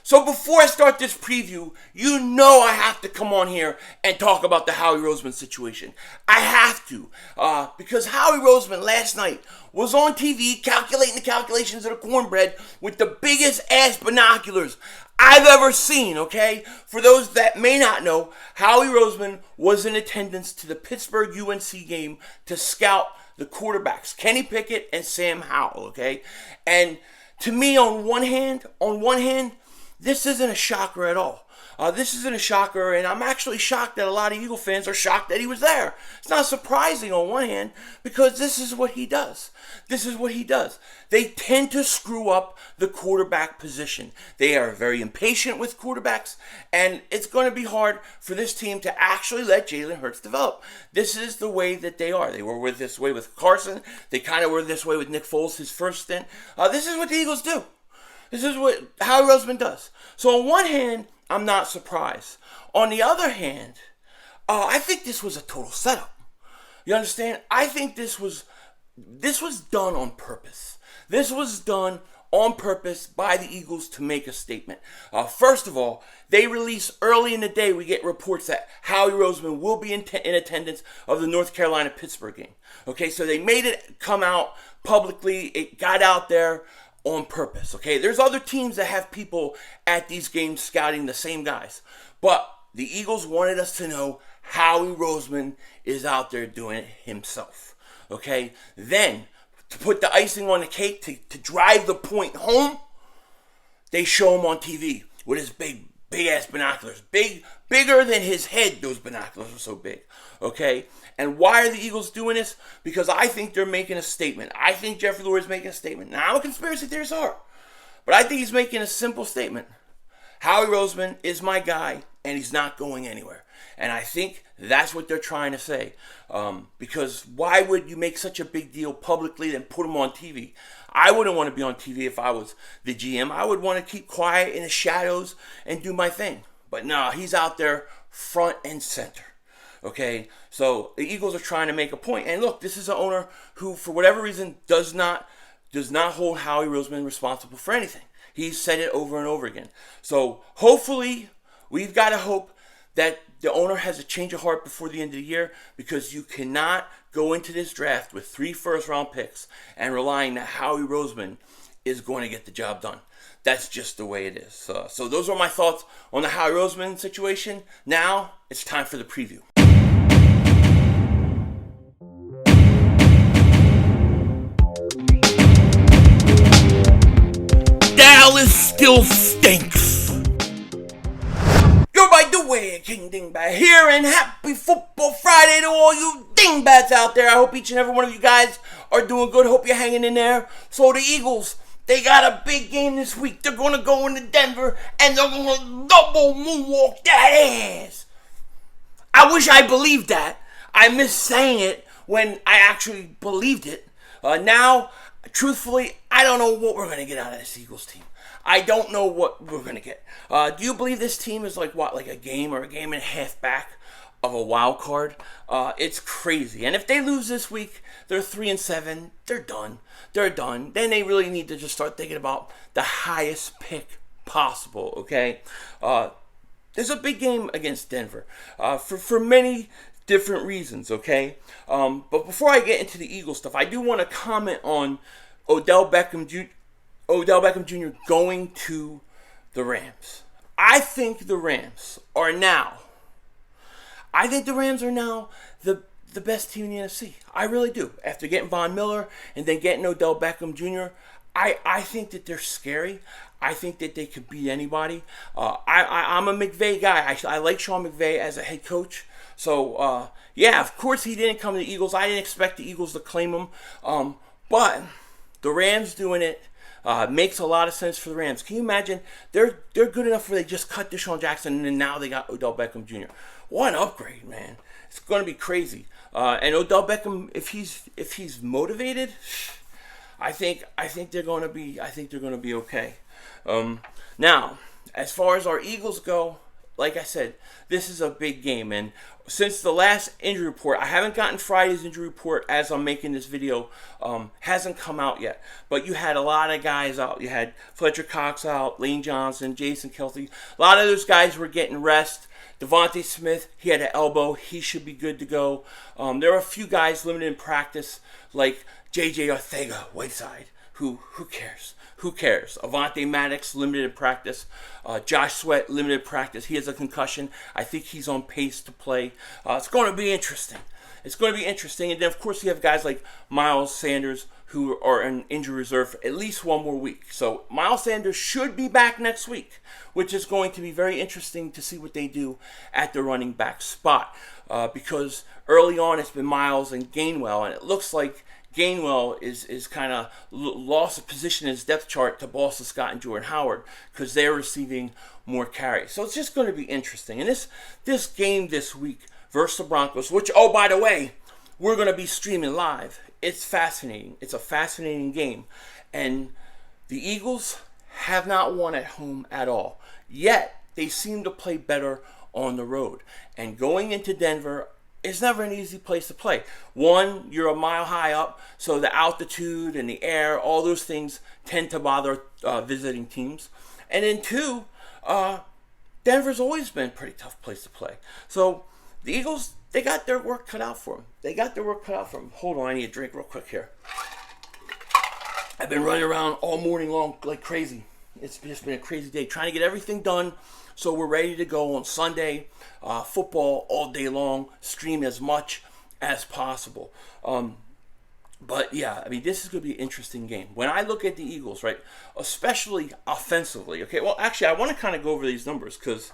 So before I start this preview, you know I have to come on here and talk about the Howie Roseman situation. I have to. Because Howie Roseman last night was on TV calculating the calculations of the cornbread with the biggest ass binoculars I've ever seen, okay? For those that may not know, Howie Roseman was in attendance to the Pittsburgh UNC game to scout the quarterbacks, Kenny Pickett and Sam Howell, okay? And to me, on one hand, this isn't a shocker at all. This isn't a shocker, and I'm actually shocked that a lot of Eagle fans are shocked that he was there. It's not surprising on one hand, because this is what he does. They tend to screw up the quarterback position. They are very impatient with quarterbacks, and it's going to be hard for this team to actually let Jalen Hurts develop. This is the way that they are. They were this way with Carson. They kind of were this way with Nick Foles, his first stint. This is what the Eagles do. This is what Howie Roseman does. So on one hand, I'm not surprised. On the other hand, I think this was a total setup. You understand? I think this was done on purpose. This was done on purpose by the Eagles to make a statement. First of all, they release early in the day, we get reports that Howie Roseman will be in attendance of the North Carolina-Pittsburgh game. Okay, so they made it come out publicly. It got out there on purpose, okay? There's other teams that have people at these games scouting the same guys. But the Eagles wanted us to know Howie Roseman is out there doing it himself, okay? Then, to put the icing on the cake, to drive the point home, they show him on TV with his big ass binoculars. Bigger than his head, those binoculars are so big, okay? And why are the Eagles doing this? Because I think they're making a statement. I think Jeffrey Lurie is making a statement. Now, I'm a conspiracy theorist, but I think he's making a simple statement. Howie Roseman is my guy, and he's not going anywhere. And I think that's what they're trying to say. Because why would you make such a big deal publicly and put him on TV? I wouldn't want to be on TV if I was the GM. I would want to keep quiet in the shadows and do my thing. But no, he's out there front and center. Okay, so the Eagles are trying to make a point. And look, this is an owner who, for whatever reason, does not hold Howie Roseman responsible for anything. He's said it over and over again. So hopefully, we've got to hope that the owner has a change of heart before the end of the year, because you cannot go into this draft with 3 first-round picks and relying that Howie Roseman is going to get the job done. That's just the way it is. So those are my thoughts on the Howie Roseman situation. Now, it's time for the preview. Dallas still stinks. You're by the way, King Dingbat here, and happy Football Friday to all you Dingbats out there. I hope each and every one of you guys are doing good. Hope you're hanging in there. So the Eagles, they got a big game this week. They're going to go into Denver, and they're going to double moonwalk that ass. I wish I believed that. I missed saying it when I actually believed it. Now, truthfully, I don't know what we're going to get out of this Eagles team. I don't know what we're going to get. Do you believe this team is like a game or a game and a half back of a wild card? It's crazy. And if they lose this week, they're 3-7. They're done. Then they really need to just start thinking about the highest pick possible, okay? There's a big game against Denver for many different reasons, okay? But before I get into the Eagles stuff, I do want to comment on Odell Beckham Jr. going to the Rams. I think the Rams are now the best team in the NFC. I really do. After getting Von Miller and then getting Odell Beckham Jr., I think that they're scary. I think that they could beat anybody. I'm a McVay guy. I like Sean McVay as a head coach. So, yeah, of course he didn't come to the Eagles. I didn't expect the Eagles to claim him. But the Rams doing it makes a lot of sense for the Rams. Can you imagine? They're good enough where they just cut Deshaun Jackson, and then now they got Odell Beckham Jr. What an upgrade, man! It's going to be crazy. And Odell Beckham, if he's motivated, I think they're going to be okay. Now, as far as our Eagles go, like I said, this is a big game. And since the last injury report, I haven't gotten Friday's injury report as I'm making this video. Hasn't come out yet. But you had a lot of guys out. You had Fletcher Cox out, Lane Johnson, Jason Kelce. A lot of those guys were getting rest. Devontae Smith, he had an elbow. He should be good to go. There were a few guys limited in practice, like J.J. Arcega-Whiteside. Who cares? Who cares? Avonte Maddox, limited in practice. Josh Sweat, limited practice. He has a concussion. I think he's on pace to play. It's going to be interesting. It's going to be interesting. And then, of course, you have guys like Miles Sanders, who are in injury reserve for at least one more week. So Miles Sanders should be back next week, which is going to be very interesting to see what they do at the running back spot. Because early on it's been Miles and Gainwell, and it looks like Gainwell is kind of lost a position in his depth chart to Boston Scott and Jordan Howard because they're receiving more carries. So it's just going to be interesting. And this game this week versus the Broncos, which, oh, by the way, we're going to be streaming live. It's fascinating. It's a fascinating game. And the Eagles have not won at home at all. Yet, they seem to play better on the road. And going into Denver, it's never an easy place to play. One, you're a mile high up, so the altitude and the air, all those things tend to bother visiting teams. And then two, Denver's always been a pretty tough place to play. So the Eagles, they got their work cut out for them. Hold on, I need a drink real quick here. I've been running around all morning long like crazy. It's just been a crazy day trying to get everything done so we're ready to go on Sunday. Football all day long, stream as much as possible. But yeah, I mean, this is going to be an interesting game. When I look at the Eagles, right, especially offensively, okay, well, actually, I want to kind of go over these numbers because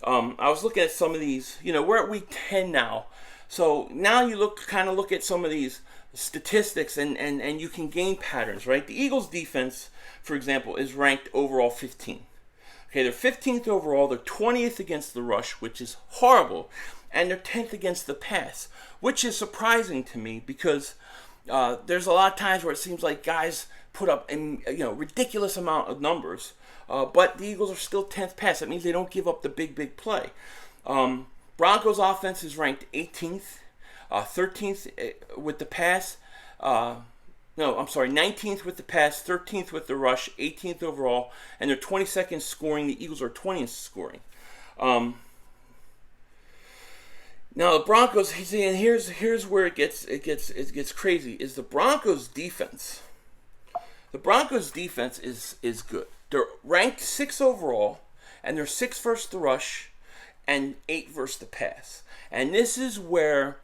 I was looking at some of these. You know, we're at week 10 now. So now you look at some of these statistics and you can gain patterns, right? The Eagles defense, for example, is ranked overall 15. Okay, they're 15th overall. They're 20th against the rush, which is horrible. And they're 10th against the pass, which is surprising to me because there's a lot of times where it seems like guys put up ridiculous amount of numbers. But the Eagles are still 10th pass. That means they don't give up the big play. Broncos offense is ranked 18th, 13th with the pass. 19th with the pass, 13th with the rush, 18th overall, and they're 22nd scoring. The Eagles are 20th scoring. Now the Broncos, and here's where it gets crazy. Is the Broncos defense? The Broncos defense is good. They're ranked 6th overall, and they're 6th versus the rush, and 8th versus the pass. And this is where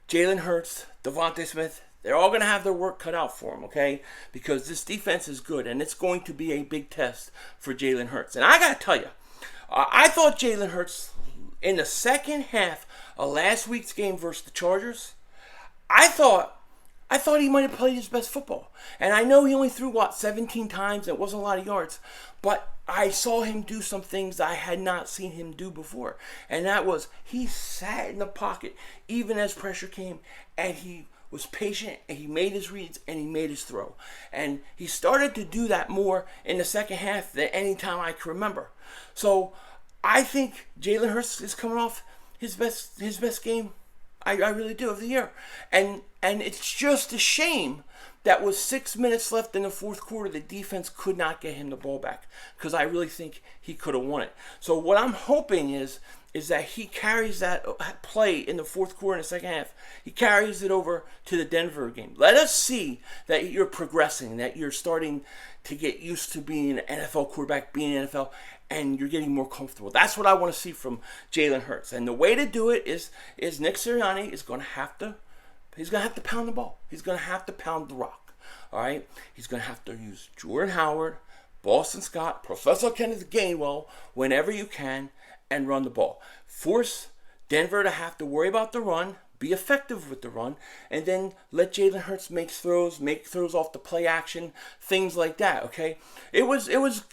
Jalen Hurts, Devontae Smith, they're all going to have their work cut out for them, okay? Because this defense is good, and it's going to be a big test for Jalen Hurts. And I got to tell you, I thought Jalen Hurts, in the second half of last week's game versus the Chargers, I thought he might have played his best football. And I know he only threw, 17 times, and it wasn't a lot of yards. But I saw him do some things I had not seen him do before. And that was, he sat in the pocket, even as pressure came, and he was patient, and he made his reads, and he made his throw. And he started to do that more in the second half than any time I can remember. So I think Jalen Hurts is coming off his best game. I really do, of the year. And it's just a shame that with 6 minutes left in the fourth quarter, the defense could not get him the ball back, because I really think he could have won it. So what I'm hoping is that he carries that play in the fourth quarter in the second half. He carries it over to the Denver game. Let us see that you're progressing, that you're starting to get used to being an NFL quarterback, being in the NFL, and you're getting more comfortable. That's what I want to see from Jalen Hurts. And the way to do it is Nick Sirianni is going to have to pound the ball. He's going to have to pound the rock. All right? He's going to have to use Jordan Howard, Boston Scott, Professor Kenneth Gainwell whenever you can, and run the ball. Force Denver to have to worry about the run, be effective with the run, and then let Jalen Hurts make throws off the play action, things like that, okay? It was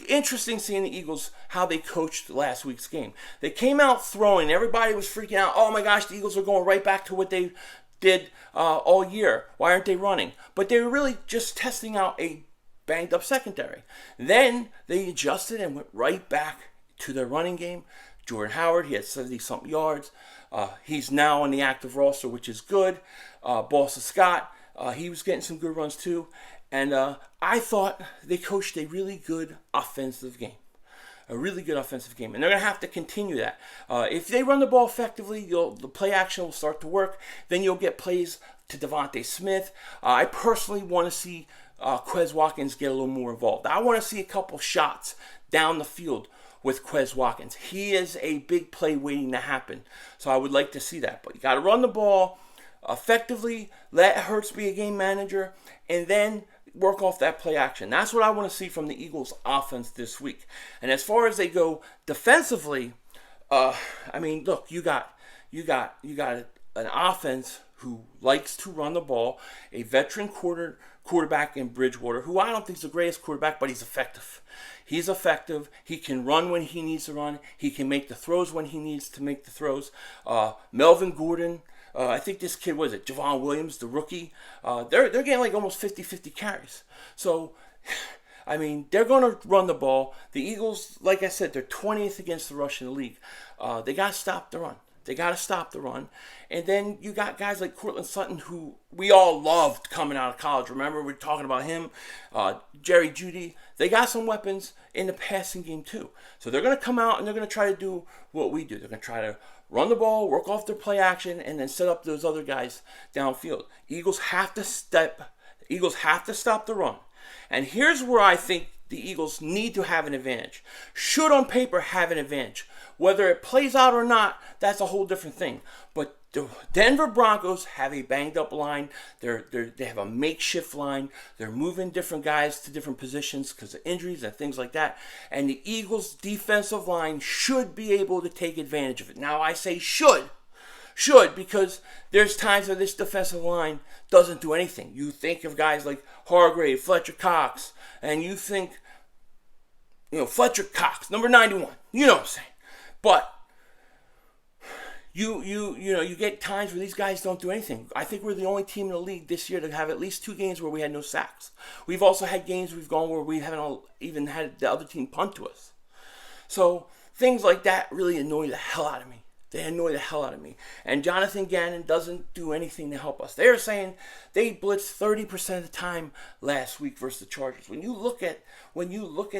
interesting seeing the Eagles, how they coached last week's game. They came out throwing. Everybody was freaking out. Oh, my gosh, the Eagles are going right back to what they did all year. Why aren't they running? But they were really just testing out a banged-up secondary. Then they adjusted and went right back to their running game. Jordan Howard, he had 70-something yards. He's now on the active roster, which is good. Boston Scott, he was getting some good runs too. And I thought they coached a really good offensive game. A really good offensive game. And they're going to have to continue that. If they run the ball effectively, the play action will start to work. Then you'll get plays to Devontae Smith. I personally want to see Quez Watkins get a little more involved. I want to see a couple shots down the field with Quez Watkins. He is a big play waiting to happen. So I would like to see that. But you got to run the ball effectively, let Hurts be a game manager, and then work off that play action. That's what I want to see from the Eagles offense this week. And as far as they go defensively, I mean, look, you got an offense who likes to run the ball, a veteran quarterback in Bridgewater, who I don't think is the greatest quarterback, but he's effective. He's effective. He can run when he needs to run. He can make the throws when he needs to make the throws. Melvin Gordon, I think this kid, was it, Javon Williams, the rookie? They're getting like almost 50-50 carries. So, I mean, they're going to run the ball. The Eagles, like I said, they're 20th against the rush in the league. They got to stop the run. They got to stop the run. And then you got guys like Courtland Sutton, who we all loved coming out of college. Remember, we were talking about him. Jerry Jeudy. They got some weapons in the passing game, too. So they're going to come out and they're going to try to do what we do. They're going to try to run the ball, work off their play action, and then set up those other guys downfield. Eagles have to stop the run. And here's where I think the Eagles need to have an advantage. Should on paper have an advantage. Whether it plays out or not, that's a whole different thing. But the Denver Broncos have a banged up line. They have a makeshift line. They're moving different guys to different positions because of injuries and things like that. And the Eagles' defensive line should be able to take advantage of it. Now I say should because there's times where this defensive line doesn't do anything. You think of guys like Hargrave, Fletcher Cox, and you think, Fletcher Cox, number 91. You know what I'm saying. But you get times where these guys don't do anything. I think we're the only team in the league this year to have at least 2 games where we had no sacks. We've also had games we've gone where we haven't even had the other team punt to us. So things like that really annoy the hell out of me. They annoy the hell out of me. And Jonathan Gannon doesn't do anything to help us. They're saying they blitzed 30% of the time last week versus the Chargers. When you look at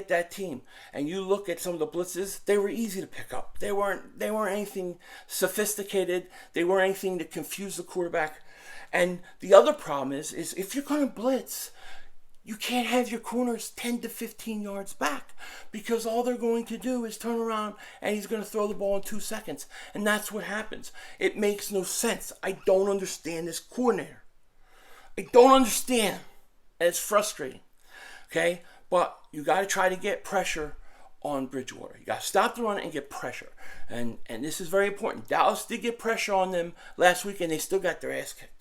that team and you look at some of the blitzes, they were easy to pick up. They weren't anything sophisticated. They weren't anything to confuse the quarterback. And the other problem is if you're going to blitz, you can't have your corners 10 to 15 yards back because all they're going to do is turn around and he's going to throw the ball in 2 seconds. And that's what happens. It makes no sense. I don't understand this coordinator. I don't understand. And it's frustrating. Okay? But you got to try to get pressure on Bridgewater. You got to stop the run and get pressure. And this is very important. Dallas did get pressure on them last week and they still got their ass kicked.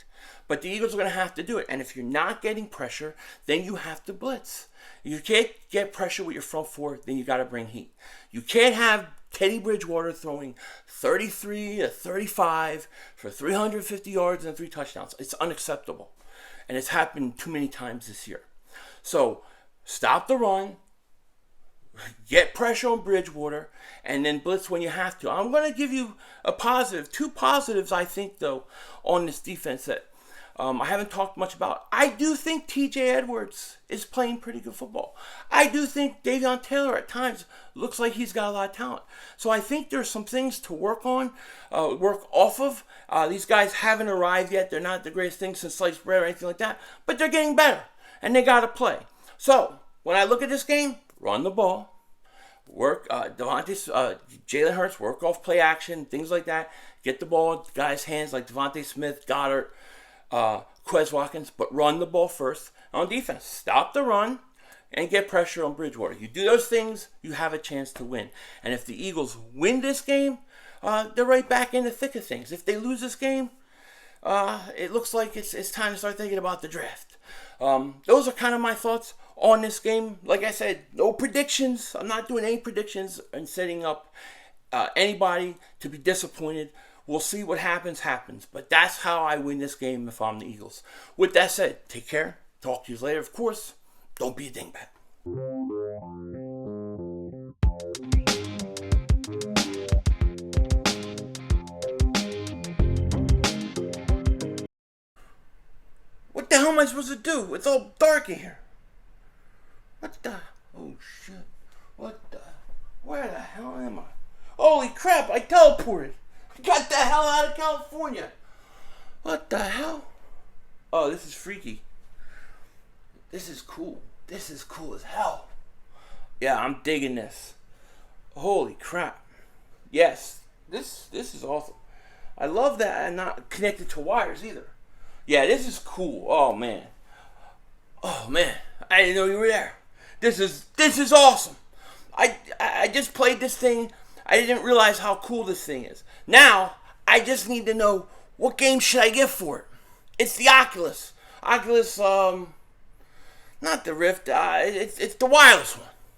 But the Eagles are going to have to do it. And if you're not getting pressure, then you have to blitz. You can't get pressure with your front four, then you got to bring heat. You can't have Teddy Bridgewater throwing 33 to 35 for 350 yards and 3 touchdowns. It's unacceptable. And it's happened too many times this year. So stop the run, get pressure on Bridgewater, and then blitz when you have to. I'm going to give you a positive, 2 positives, I think, though, on this defense that I haven't talked much about. I do think T.J. Edwards is playing pretty good football. I do think Davion Taylor at times looks like he's got a lot of talent. So I think there's some things to work on, work off of. These guys haven't arrived yet. They're not the greatest thing since sliced bread or anything like that. But they're getting better, and they got to play. So when I look at this game, run the ball. Work, Jalen Hurts, work off play action, things like that. Get the ball in guys' hands like Devontae Smith, Goddard, Quez Watkins, but run the ball first. On defense, stop the run and get pressure on Bridgewater. You do those things, you have a chance to win. And if the Eagles win this game, they're right back in the thick of things. If they lose this game, it looks like it's time to start thinking about the draft. Those are kind of my thoughts on this game. Like I said, no predictions. I'm not doing any predictions and setting up anybody to be disappointed. We'll see what happens. But that's how I win this game if I'm the Eagles. With that said, take care. Talk to you later. Of course, don't be a dingbat. am I supposed to do? It's all dark in here. What the? Oh shit. What the? Where the hell am I? Holy crap, I teleported. I got the hell out of California. What the hell? Oh, this is freaky. This is cool. This is cool as hell. Yeah, I'm digging this. Holy crap. Yes, this is awesome. I love that I'm not connected to wires either. Yeah, this is cool. Oh man. Oh man. I didn't know you were there. This is awesome. I just played this thing. I didn't realize how cool this thing is. Now, I just need to know what game should I get for it. It's the Oculus. Oculus, not the Rift. It's the wireless one.